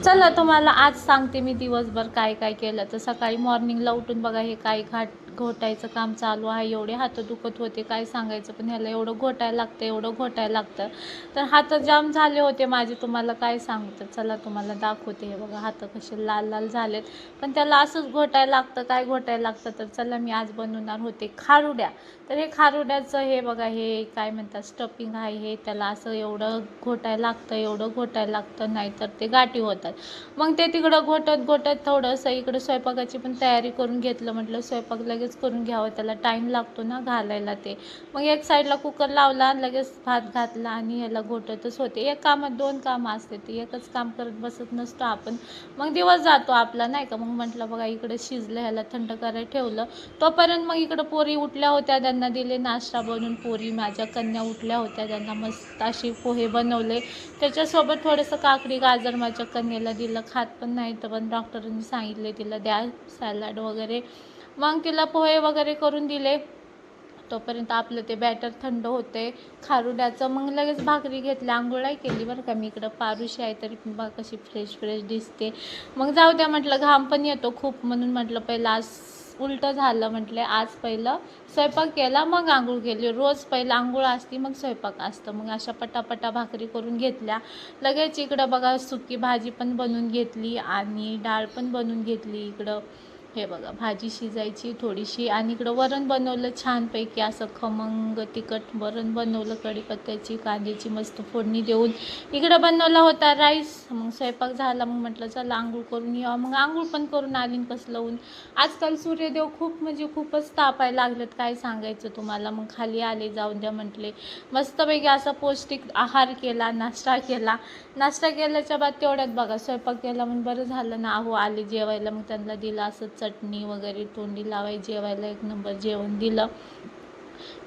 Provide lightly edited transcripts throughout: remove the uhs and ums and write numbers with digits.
चला तुम्हाला आज सांगते मी दिवसभर काय काय केलं. तर सकाळी मॉर्निंगला उठून बघा हे काय घोटायचं काम चालू आहे. एवढे हात दुखत होते काय सांगायचं, पण ह्याला एवढं घोटायला लागतं, एवढं घोटायला लागतं. तर हात जाम झाले होते माझे, तुम्हाला काय सांगतं. चला तुम्हाला दाखवते. हे बघा हात कसे लाल लाल झालेत, पण त्याला असंच घोटायला लागतं. काय घोटायला लागतं तर चला मी आज बनवणार होते खारुड्या. तर हे खारुड्याचं हे बघा हे काय म्हणतात स्टफिंग आहे. हे त्याला असं एवढं घोटायला लागतं, एवढं घोटायला लागतं, नाहीतर ते गाठी होतात. मग ते तिकडं घोटत घोटत थोडंसं इकडं स्वयंपाकाची पण तयारी करून घेतलं. म्हटलं स्वयंपाक लगेच करून घ्यावं, त्याला टाईम लागतो ना घालायला ते. मग एक साईडला कुकर लावला, लगेच भात घातला आणि ह्याला घोटतच होते. एक कामात दोन कामं असते, ते एकच काम करत बसत नसतो आपण, मग दिवस जातो आपला नाही का. मग म्हटलं बघा इकडे शिजलं, ह्याला थंड करायला ठेवलं. तोपर्यंत मग इकडं पोरी उठल्या होत्या, त्यांना दिले नाश्ता बनवून. पोरी माझ्या कन्या उठल्या होत्या, त्यांना मस्त अशी पोहे बनवले. त्याच्यासोबत थोडंसं काकडी गाजर माझ्या कन्येला दिलं. खात पण नाही तर पण डॉक्टरांनी सांगितले तिला द्या सॅलड वगैरे. मग तिला पोहे वगैरे करून दिले. तोपर्यंत आपलं ते बॅटर थंड होते खारुड्याचं. मग लगेच भाकरी घेतल्या. आंघोळही केली बरं का मी. इकडं पारुशी आहे तरी पण बघा कशी फ्रेश फ्रेश दिसते. मग जाऊ द्या म्हटलं, घाम पण येतो खूप, म्हणून म्हटलं पहिलं आज उलटं झालं. म्हटलं आज पहिलं स्वयंपाक केला मग आंघोळ केली. रोज पहिलं आंघोळ असती मग स्वयंपाक असतं. मग अशा पटापटा भाकरी करून घेतल्या. लगेच इकडं बघा सुकी भाजी पण बनवून घेतली आणि डाळ पण बनवून घेतली. इकडं हे बघा भाजी शिजायची थोडीशी, आणि इकडं वरण बनवलं छानपैकी असं खमंग तिखट वरण बनवलं. कढीपत्त्याची कांद्याची मस्त फोडणी देऊन इकडं बनवला होता राईस. मग स्वयंपाक झाला. मग म्हटलं चला आंघोळ करून यावं. मग आंघोळ पण करून आली. कसलं ऊन आजकाल, सूर्यदेव खूप म्हणजे खूपच तापायला लागलेत काय सांगायचं तुम्हाला. मग खाली आले, जाऊन द्या म्हटले. मस्तपैकी असा पौष्टिक आहार केला, नाश्ता केला. नाश्ता केल्याच्या बाद तेवढ्यात बघा स्वयंपाक केला. मग बरं झालं ना, अहो आले जेवायला. मग त्यांना दिलं असं चटणी वगैरे तोंडी लावाय जेवायला. एक नंबर जेवण दिलं,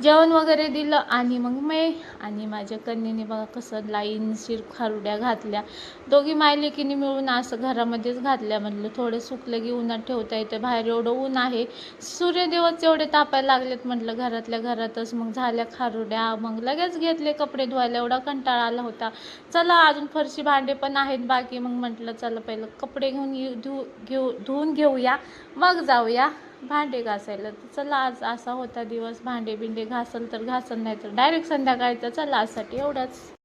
जेवण वगैरे दिलं. आणि मग मी आणि माझ्या कन्येने बघा कसं लाईनशीर खारुड्या घातल्या. दोघी मायलेकीने मिळून असं घरामध्येच घातल्या. म्हटलं थोडे सुकलं की उन्हात ठेवता येते, बाहेर एवढं ऊन आहे. सूर्यदेवच एवढे तापायला लागलेत म्हटलं घरातल्या घरातच. मग झाल्या खारुड्या. मग लगेच घेतले कपडे धुवायला, एवढा कंटाळा आला होता. चला अजून फरशी भांडे पण आहेत बाकी. मग म्हटलं चला पहिलं कपडे धुवून घेऊया, मग जाऊया भांडे घासायला. तर चला आज असा होता दिवस. भांडे बिंडे घासल तर घासल, नाही तर डायरेक्ट संध्याकाळी. तर चला आजसाठी एवढंच.